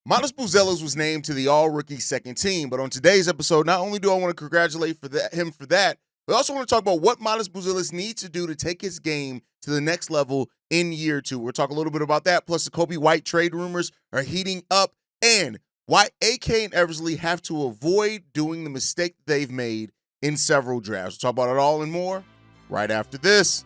Buzelis was named to the All-Rookie second team, but on today's episode, not only do I want to congratulate him for that, we also want to talk about what Buzelis needs to do to take his game to the next level in year two. We'll talk a little bit about that, plus the Coby White trade rumors are heating up, and why AK and Eversley have to avoid doing the mistake they've made in several drafts. We'll talk about it all and more right after this.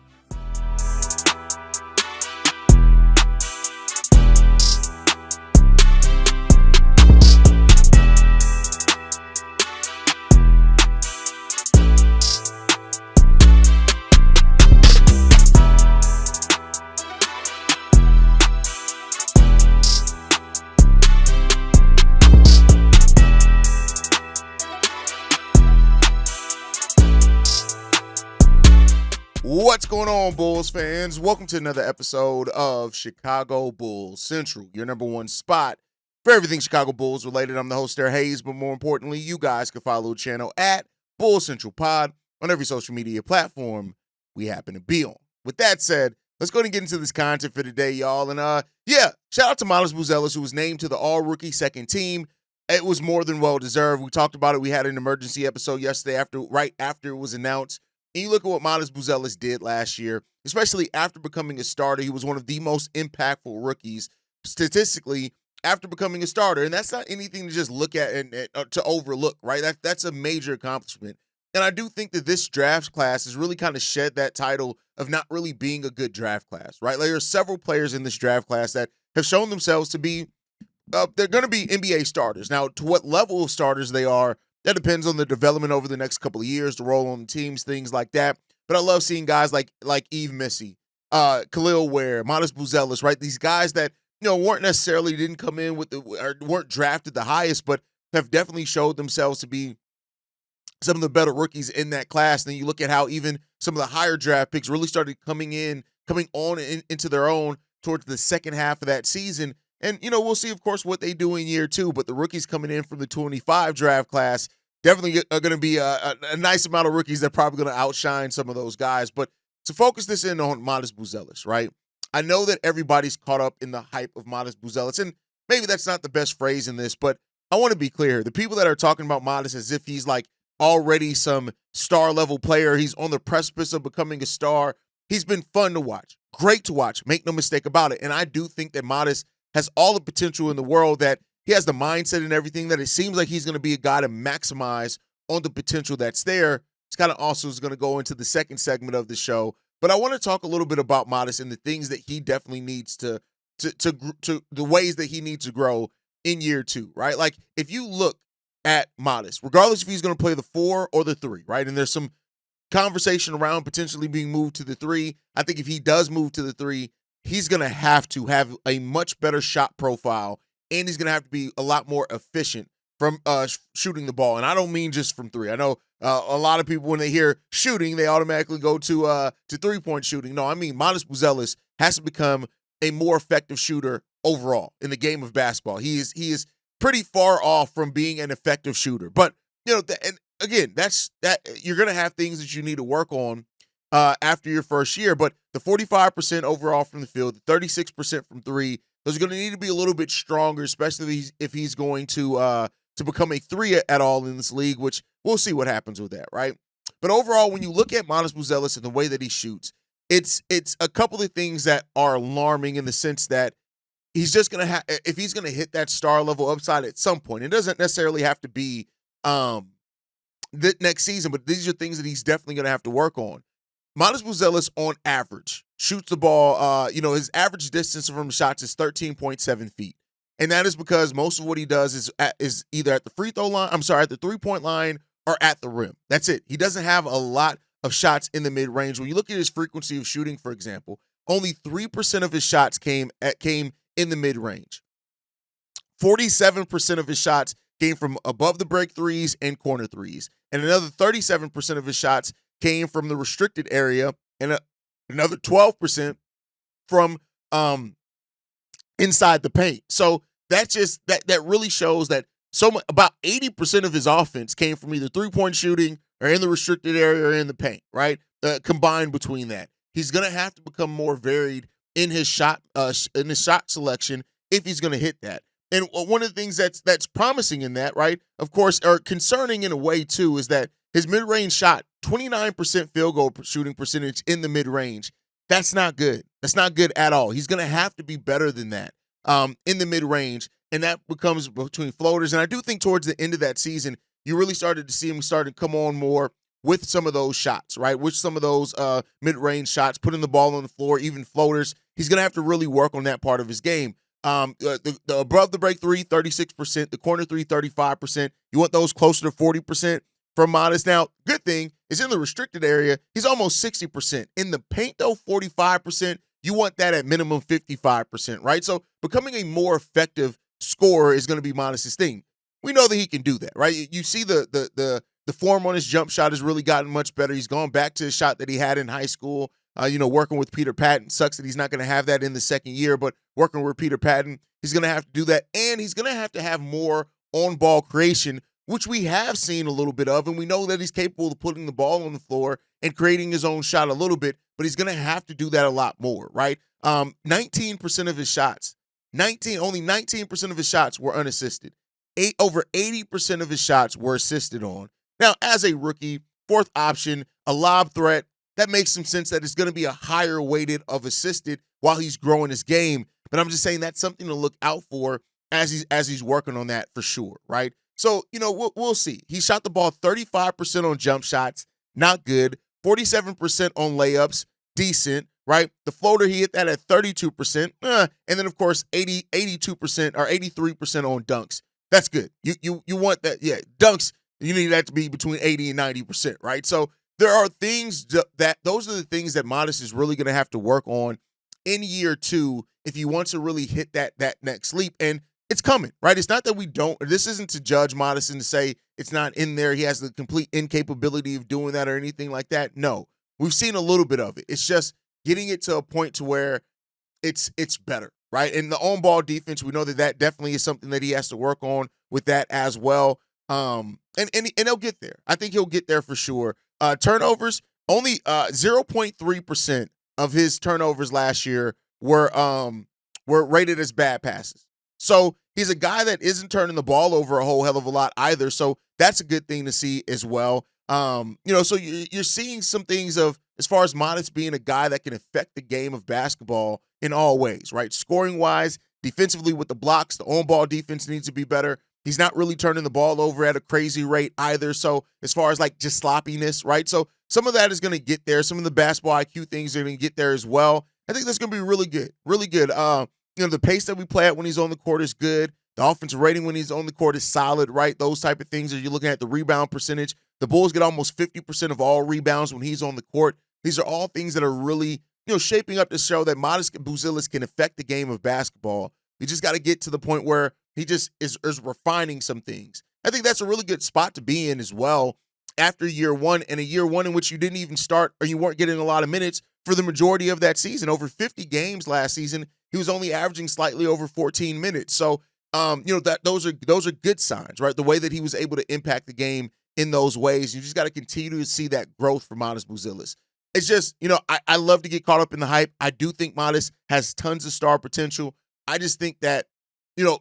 What's going on, Bulls fans? Welcome to another episode of Chicago Bulls Central, your number one spot for everything Chicago Bulls related. I'm the host there, Haize, but more importantly, you guys can follow the channel at Bulls Central Pod on every social media platform we happen to be on. With that said, let's go ahead and get into this content for today, y'all. And shout out to Buzelis, who was named to the All-Rookie second team. It was more than well-deserved. We talked about it. We had an emergency episode yesterday right after it was announced. And you look at what Buzelis did last year, especially after becoming a starter. He was one of the most impactful rookies statistically after becoming a starter. And that's not anything to just look at and to overlook, right? That's a major accomplishment. And I do think that this draft class has really kind of shed that title of not really being a good draft class, right? Like, there are several players in this draft class that have shown themselves to be, they're going to be NBA starters. Now, to what level of starters they are, that depends on the development over the next couple of years, the role on the teams, things like that. But I love seeing guys like Yves Missi, Khalil Ware, Buzelis, right? These guys that, didn't come in with or weren't drafted the highest, but have definitely showed themselves to be some of the better rookies in that class. And then you look at how even some of the higher draft picks really started coming on into their own towards the second half of that season. And, we'll see, of course, what they do in year two. But the rookies coming in from the 25 draft class definitely are going to be a nice amount of rookies that are probably going to outshine some of those guys. But to focus this in on Buzelis, right? I know that everybody's caught up in the hype of Buzelis, and maybe that's not the best phrase in this, but I want to be clear. The people that are talking about Modest as if he's like already some star-level player, he's on the precipice of becoming a star, he's been fun to watch, great to watch, make no mistake about it. And I do think that Modest has all the potential in the world, that he has the mindset and everything, that it seems like he's going to be a guy to maximize on the potential that's there. It's kind of also is going to go into the second segment of the show. But I want to talk a little bit about Modest and the things that he definitely needs to the ways that he needs to grow in year two, right? Like, if you look at Modest, regardless if he's going to play the 4 or the 3, right? And there's some conversation around potentially being moved to the 3. I think if he does move to the 3, he's going to have a much better shot profile, and he's going to have to be a lot more efficient from shooting the ball. And I don't mean just from 3. I know a lot of people, when they hear shooting, they automatically go to three-point shooting. No, I mean Buzelis has to become a more effective shooter overall in the game of basketball. He is pretty far off from being an effective shooter. But, and again, that's you're going to have things that you need to work on after your first year. But the 45% overall from the field, the 36% from 3, those are going to need to be a little bit stronger, especially if he's going to become a 3 at all in this league, which we'll see what happens with that, right? But overall, when you look at Buzelis and the way that he shoots, it's a couple of things that are alarming, in the sense that he's just going to have, if he's going to hit that star level upside at some point, it doesn't necessarily have to be the next season, but these are things that he's definitely going to have to work on. Buzelis, on average, shoots the ball, his average distance from shots is 13.7 feet. And that is because most of what he does is either at the at the three-point line, or at the rim. That's it. He doesn't have a lot of shots in the mid-range. When you look at his frequency of shooting, for example, only 3% of his shots came in the mid-range. 47% of his shots came from above the break threes and corner threes. And another 37% of his shots came from the restricted area, and another 12% from inside the paint. So that really shows that about 80% of his offense came from either three-point shooting or in the restricted area or in the paint, right? Combined between that. He's going to have to become more varied in his shot selection if he's going to hit that. And one of the things that's promising in that, right, of course, or concerning in a way too, is that his mid-range shot, 29% field goal shooting percentage in the mid-range. That's not good. That's not good at all. He's going to have to be better than that in the mid-range, and that becomes between floaters. And I do think towards the end of that season, you really started to see him starting to come on more with some of those shots, right? With some of those mid-range shots, putting the ball on the floor, even floaters. He's going to have to really work on that part of his game. The above the break three, 36%, the corner three, 35%. You want those closer to 40% from Modest. Now, good thing is in the restricted area, he's almost 60%. In the paint, though, 45%. You want that at minimum 55%, right? So becoming a more effective scorer is going to be Modest's thing. We know that he can do that, right? You see the form on his jump shot has really gotten much better. He's gone back to the shot that he had in high school. Working with Peter Patton. Sucks that he's not going to have that in the second year, but working with Peter Patton, he's going to have to do that. And he's going to have more on-ball creation, which we have seen a little bit of, and we know that he's capable of putting the ball on the floor and creating his own shot a little bit, but he's going to have to do that a lot more, right? 19% of his shots, only 19% of his shots were unassisted. Over 80% of his shots were assisted on. Now, as a rookie, fourth option, a lob threat, that makes some sense that it's going to be a higher weighted of assisted while he's growing his game. But I'm just saying that's something to look out for as he's working on that for sure, right? So, we'll see. He shot the ball 35% on jump shots, not good. 47% on layups, decent, right? The floater, he hit that at 32%. And then, of course, 82% or 83% on dunks. That's good. You want that. Yeah, dunks, you need that to be between 80 and 90%, right? So there are things those are the things that Modest is really going to have to work on in year two if he wants to really hit that next leap. And it's coming, right? It's not that we don't. This isn't to judge Modest and to say it's not in there. He has the complete incapability of doing that or anything like that. No, we've seen a little bit of it. It's just getting it to a point to where it's better, right? And the on-ball defense, we know that definitely is something that he has to work on with that as well. And he'll get there. I think he'll get there for sure. Turnovers, only 0.3% of his turnovers last year were rated as bad passes. So he's a guy that isn't turning the ball over a whole hell of a lot either. So that's a good thing to see as well. So you're seeing some things of as far as Modest being a guy that can affect the game of basketball in all ways, right? Scoring wise, defensively with the blocks, the on-ball defense needs to be better. He's not really turning the ball over at a crazy rate either. So as far as like just sloppiness, right? So some of that is going to get there. Some of the basketball IQ things are going to get there as well. I think that's going to be really good, really good. The pace that we play at when he's on the court is good. The offensive rating when he's on the court is solid, right? Those type of things. As you're looking at the rebound percentage, the Bulls get almost 50% of all rebounds when he's on the court. These are all things that are really, shaping up to show that Modest Buzelis can affect the game of basketball. We just got to get to the point where he just is refining some things. I think that's a really good spot to be in as well after year one, and a year one in which you didn't even start or you weren't getting a lot of minutes for the majority of that season. Over 50 games last season, he was only averaging slightly over 14 minutes. So, those are good signs, right? The way that he was able to impact the game in those ways. You just got to continue to see that growth from Modest Buzelis. It's just, I love to get caught up in the hype. I do think Modest has tons of star potential. I just think that,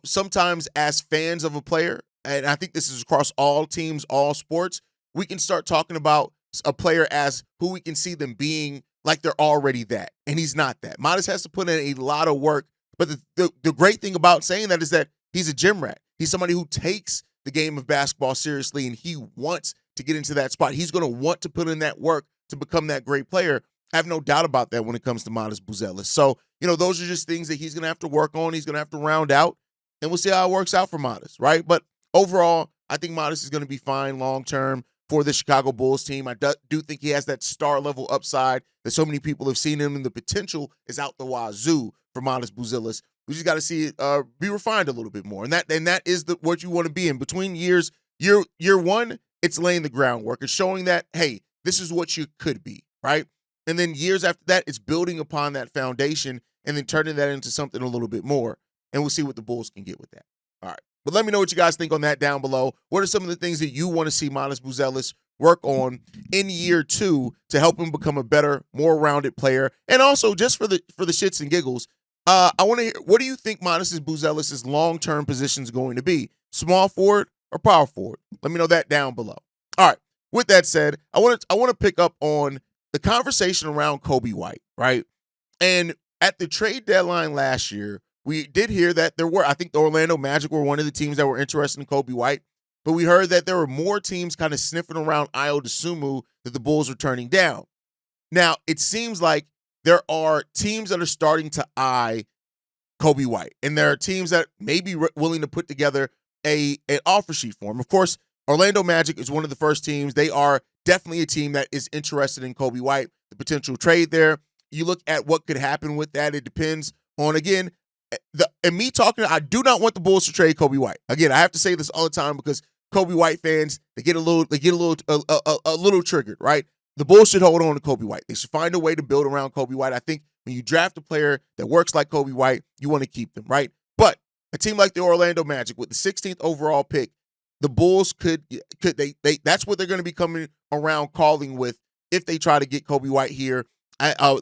sometimes as fans of a player, and I think this is across all teams, all sports, we can start talking about a player as who we can see them being like they're already that. And he's not that. Modest has to put in a lot of work. But the great thing about saying that is that he's a gym rat. He's somebody who takes the game of basketball seriously, and he wants to get into that spot. He's going to want to put in that work to become that great player. I have no doubt about that when it comes to Modest Buzelis. So, those are just things that he's going to have to work on. He's going to have to round out, and we'll see how it works out for Modest, right? But overall, I think Modest is going to be fine long-term for the Chicago Bulls team. I do think he has that star-level upside that so many people have seen him, and the potential is out the wazoo for Modest Buzelis. We just got to see it be refined a little bit more, and that is what you want to be in. Between years, year one, it's laying the groundwork. It's showing that, hey, this is what you could be, right? And then years after that, it's building upon that foundation and then turning that into something a little bit more. And we'll see what the Bulls can get with that. All right. But let me know what you guys think on that down below. What are some of the things that you want to see Modest Buzelis work on in year two to help him become a better, more rounded player? And also, just for the shits and giggles, I want to hear, what do you think Modestus Buzelis' long-term position is going to be? Small forward or power forward? Let me know that down below. All right. With that said, I want to pick up on the conversation around Coby White, right? And at the trade deadline last year, we did hear that I think the Orlando Magic were one of the teams that were interested in Coby White, but we heard that there were more teams kind of sniffing around Ayo Dosunmu that the Bulls were turning down. Now, it seems like there are teams that are starting to eye Coby White, and there are teams that may be willing to put together an offer sheet for him. Of course, Orlando Magic is one of the first teams. They are definitely a team that is interested in Coby White, the potential trade there. You look at what could happen with that. It depends on, again, I do not want the Bulls to trade Coby White. Again, I have to say this all the time because Coby White fans, they get a little triggered, right? The Bulls should hold on to Coby White. They should find a way to build around Coby White. I think when you draft a player that works like Coby White, you want to keep them, right? But a team like the Orlando Magic with the 16th overall pick, the Bulls could that's what they're going to be coming around calling with if they try to get Coby White here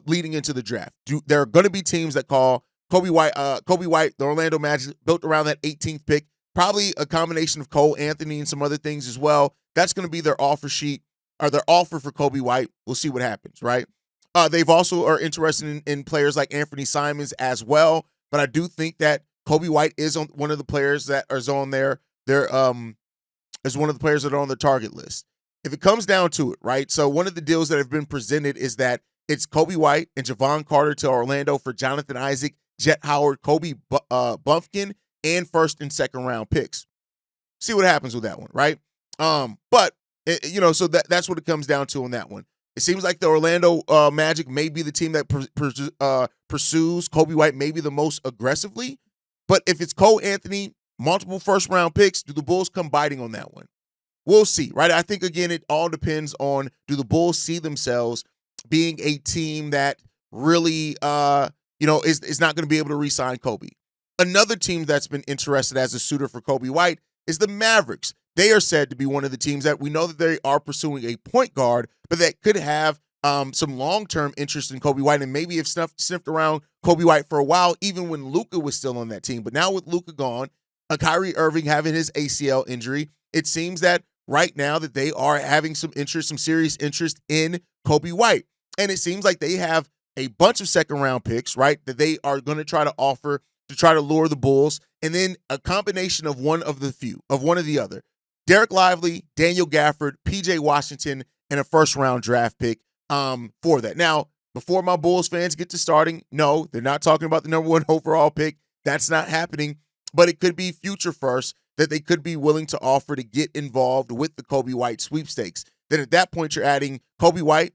leading into the draft. There are going to be teams that call Coby White, the Orlando Magic, built around that 18th pick, probably a combination of Cole Anthony and some other things as well. That's going to be their offer sheet or their offer for Coby White. We'll see what happens, right? They've also are interested in players like Anthony Simons as well, but I do think that Coby White is on one of the players that is on is one of the players that are on the target list. If it comes down to it, right? So one of the deals that have been presented is that it's Coby White and Javon Carter to Orlando for Jonathan Isaac, Jet Howard, Kobe Bumpkin, and first and second round picks. See what happens with that one, right? So that's what it comes down to on that one. It seems like the Orlando Magic may be the team that pursues Coby White maybe the most aggressively. But if it's Cole Anthony, multiple first round picks, do the Bulls come biting on that one? We'll see, right? I think, again, it all depends on, do the Bulls see themselves being a team that really, is not going to be able to re-sign Coby. Another team that's been interested as a suitor for Coby White is the Mavericks. They are said to be one of the teams that we know that they are pursuing a point guard, but that could have some long-term interest in Coby White and maybe have sniffed around Coby White for a while, even when Luka was still on that team. But now with Luka gone, Kyrie Irving having his ACL injury, it seems that right now that they are having some serious interest in Coby White. And it seems like they have a bunch of second-round picks, right, that they are going to try to offer to try to lure the Bulls, and then a combination of one of the other. Derek Lively, Daniel Gafford, PJ Washington, and a first-round draft pick for that. Now, before my Bulls fans get to starting, no, they're not talking about the number one overall pick. That's not happening. But it could be future first that they could be willing to offer to get involved with the Coby White sweepstakes. Then at that point, you're adding Coby White,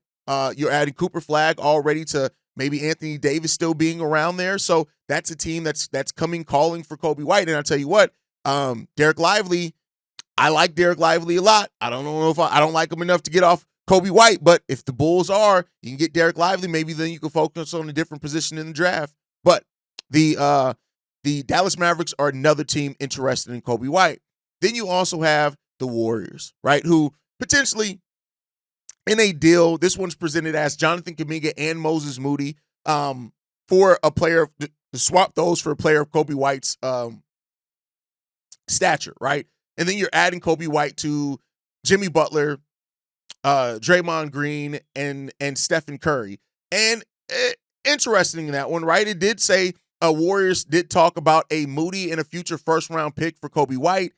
you're adding Cooper Flagg already to maybe Anthony Davis still being around there. So that's a team that's calling for Coby White. And I'll tell you what, Derek Lively, I like Derek Lively a lot. I don't know if I don't like him enough to get off Coby White, but if the Bulls are, you can get Derek Lively, maybe then you can focus on a different position in the draft. But the Dallas Mavericks are another team interested in Coby White. Then you also have the Warriors, right, who potentially in a deal, this one's presented as Jonathan Kuminga and Moses Moody for a player, to swap those for a player of Coby White's stature, right? And then you're adding Coby White to Jimmy Butler, Draymond Green, and Stephen Curry. And interesting in that one, right? It did say Warriors did talk about a Moody and a future first-round pick for Coby White.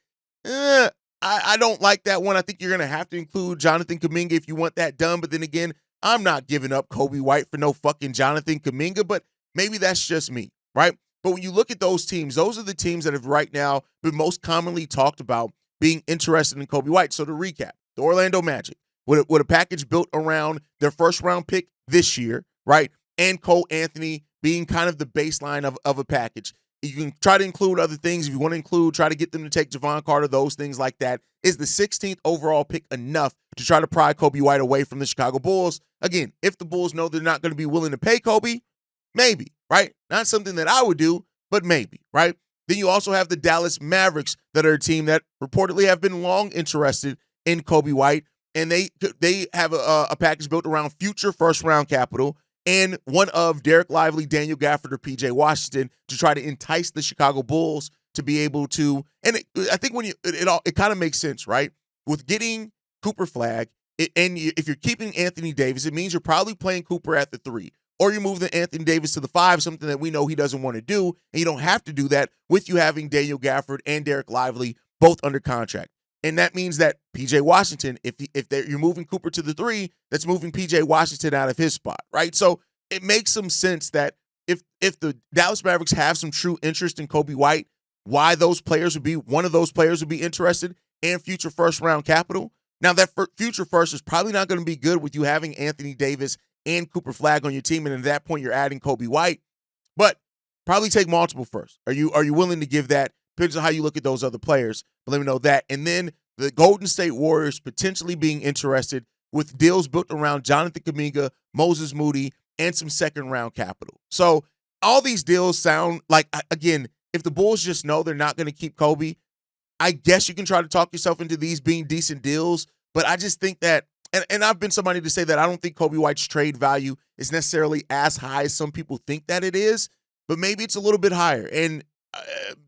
I don't like that one. I think you're going to have to include Jonathan Kuminga if you want that done. But then again, I'm not giving up Coby White for no fucking Jonathan Kuminga, but maybe that's just me, right? But when you look at those teams, those are the teams that have right now been most commonly talked about being interested in Coby White. So to recap, the Orlando Magic, with a package built around their first-round pick this year, right, and Cole Anthony being kind of the baseline of a package. You can try to include other things. If you want to include, try to get them to take Javon Carter, those things like that. Is the 16th overall pick enough to try to pry Coby White away from the Chicago Bulls? Again, if the Bulls know they're not going to be willing to pay Coby, maybe, right? Not something that I would do, but maybe, right? Then you also have the Dallas Mavericks that are a team that reportedly have been long interested in Coby White, and they have a package built around future first-round capital and one of Derek Lively, Daniel Gafford, or PJ Washington to try to entice the Chicago Bulls to be able to. And I think when it kind of makes sense, right? With getting Cooper Flag, if you're keeping Anthony Davis, it means you're probably playing Cooper at the 3. Or you're moving Anthony Davis to the 5, something that we know he doesn't want to do, and you don't have to do that with you having Daniel Gafford and Derek Lively both under contract. And that means that PJ Washington, if you're moving Cooper to the 3, that's moving PJ Washington out of his spot, right? So it makes some sense that if the Dallas Mavericks have some true interest in Coby White, one of those players would be interested in future first-round capital. Now, that future first is probably not going to be good with you having Anthony Davis and Cooper Flag on your team, and at that point you're adding Coby White, but probably take multiple first. Are you willing to give that? Depends on how you look at those other players, but let me know that. And then the Golden State Warriors potentially being interested with deals built around Jonathan Kuminga, Moses Moody, and some second-round capital. So all these deals sound like, again, if the Bulls just know they're not going to keep Coby, I guess you can try to talk yourself into these being decent deals, but I just think that, and I've been somebody to say that I don't think Coby White's trade value is necessarily as high as some people think that it is, but maybe it's a little bit higher. And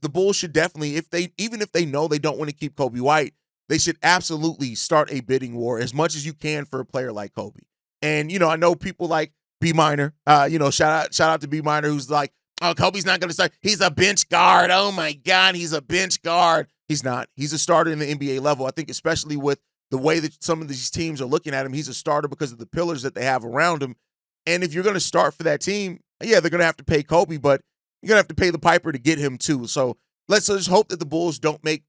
the Bulls should definitely, even if they know they don't want to keep Coby White, they should absolutely start a bidding war as much as you can for a player like Coby. And, I know people like B Minor, shout out to B Minor, who's like, oh, Kobe's not going to start. He's a bench guard. Oh my God, he's a bench guard. He's not. He's a starter in the NBA level. I think especially with the way that some of these teams are looking at him, he's a starter because of the pillars that they have around him. And if you're going to start for that team, yeah, they're going to have to pay Coby, but you're going to have to pay the piper to get him too. So let's just hope that the Bulls don't make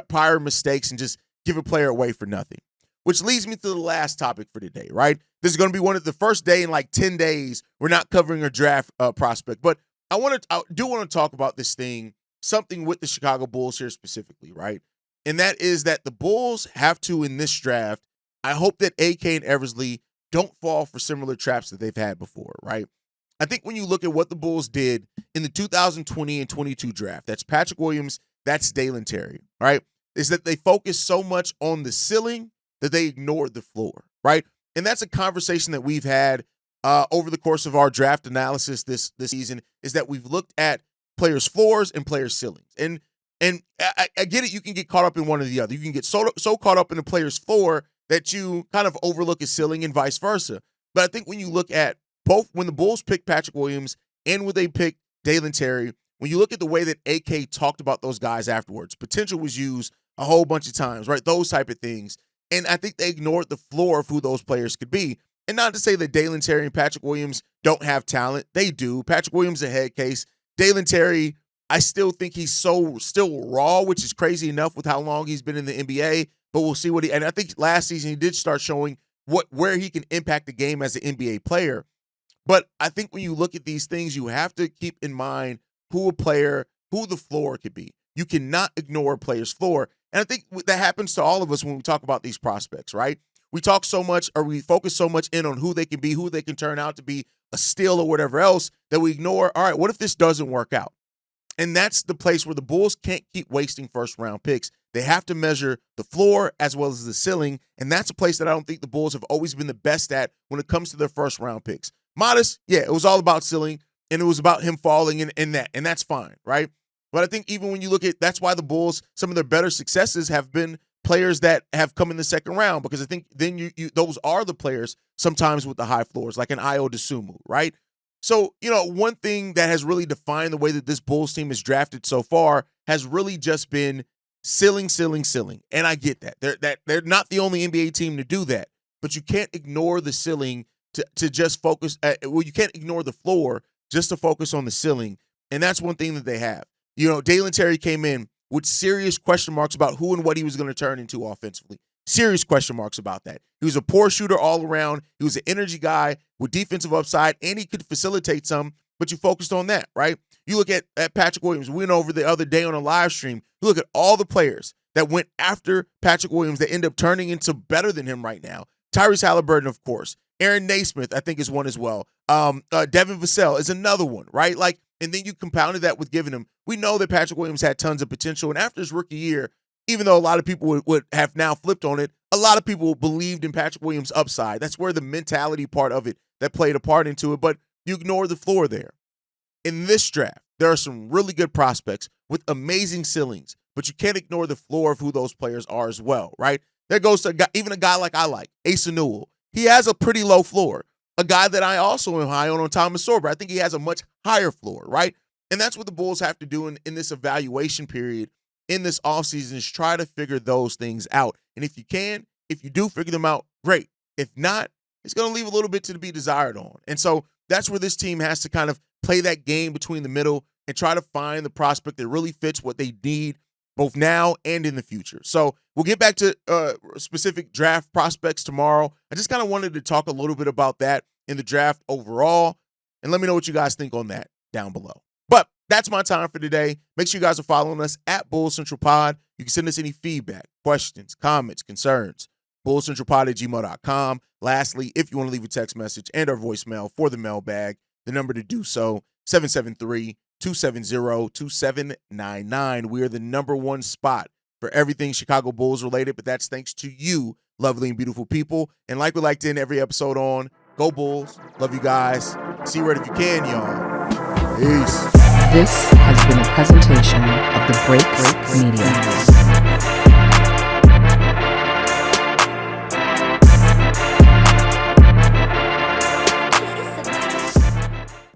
prior mistakes and just give a player away for nothing. Which leads me to the last topic for today, right? This is going to be one of the first day in like 10 days. We're not covering a draft prospect, but I do want to talk about this thing, something with the Chicago Bulls here specifically, right? And that is that the Bulls have to, in this draft, I hope that AK and Eversley don't fall for similar traps that they've had before, right? I think when you look at what the Bulls did in the 2020 and 22 draft, that's Patrick Williams, that's Dalen Terry, right? Is that they focused so much on the ceiling that they ignored the floor, right? And that's a conversation that we've had over the course of our draft analysis this season, is that we've looked at players' floors and players' ceilings. And I get it, you can get caught up in one or the other. You can get so caught up in the player's floor that you kind of overlook his ceiling and vice versa. But I think when you look at both, when the Bulls picked Patrick Williams and when they picked Dalen Terry, when you look at the way that AK talked about those guys afterwards, potential was used a whole bunch of times, right? Those type of things. And I think they ignored the floor of who those players could be. And not to say that Dalen Terry and Patrick Williams don't have talent. They do. Patrick Williams a head case. Dalen Terry, I still think he's still raw, which is crazy enough with how long he's been in the NBA. But we'll see and I think last season he did start showing where he can impact the game as an NBA player. But I think when you look at these things, you have to keep in mind who the floor could be. You cannot ignore a player's floor. And I think that happens to all of us when we talk about these prospects, right? We talk so much, or we focus so much in on who they can be, who they can turn out to be, a steal or whatever else, that we ignore, all right, what if this doesn't work out? And that's the place where the Bulls can't keep wasting first-round picks. They have to measure the floor as well as the ceiling, and that's a place that I don't think the Bulls have always been the best at when it comes to their first-round picks. Modest, yeah, it was all about ceiling, and it was about him falling in that, and that's fine, right? But I think even when you look at, that's why the Bulls, some of their better successes have been players that have come in the second round, because I think then you those are the players sometimes with the high floors, like an Ayo Dosunmu, right? So, one thing that has really defined the way that this Bulls team is drafted so far has really just been ceiling. And I get that. They're not the only NBA team to do that, but you can't ignore the ceiling to just focus. You can't ignore the floor just to focus on the ceiling. And that's one thing that they have. Dalen Terry came in with serious question marks about who and what he was going to turn into offensively. Serious question marks about that. He was a poor shooter all around. He was an energy guy with defensive upside, and he could facilitate some, but you focused on that, right? You look at Patrick Williams. We went over the other day on a live stream. You look at all the players that went after Patrick Williams that end up turning into better than him right now. Tyrese Halliburton, of course. Aaron Naismith, I think, is one as well. Devin Vassell is another one, right? And then you compounded that with giving him. We know that Patrick Williams had tons of potential, and after his rookie year, even though a lot of people would have now flipped on it, a lot of people believed in Patrick Williams' upside. That's where the mentality part of it that played a part into it, but you ignore the floor there. In this draft, there are some really good prospects with amazing ceilings, but you can't ignore the floor of who those players are as well, right? There goes to even a guy like I like, Asa Newell. He has a pretty low floor. A guy that I also am high on Thomas Sorber. I think he has a much higher floor, right? And that's what the Bulls have to do in this evaluation period in this offseason is try to figure those things out. And if you do figure them out, great. If not, it's going to leave a little bit to be desired on. And so that's where this team has to kind of play that game between the middle and try to find the prospect that really fits what they need both now and in the future. So we'll get back to specific draft prospects tomorrow. I just kind of wanted to talk a little bit about that in the draft overall, and let me know what you guys think on that down below. But that's my time for today. Make sure you guys are following us at Bulls Central Pod. You can send us any feedback, questions, comments, concerns, bullscentralpod@gmail.com. Lastly, if you want to leave a text message and our voicemail for the mailbag, the number to do so, 773-270-2799. We are the #1 spot for everything Chicago Bulls related, but that's thanks to you, lovely and beautiful people. And like we like to end every episode on, go Bulls. Love you guys. See you right if you can, y'all. Peace. This has been a presentation of the Break Media.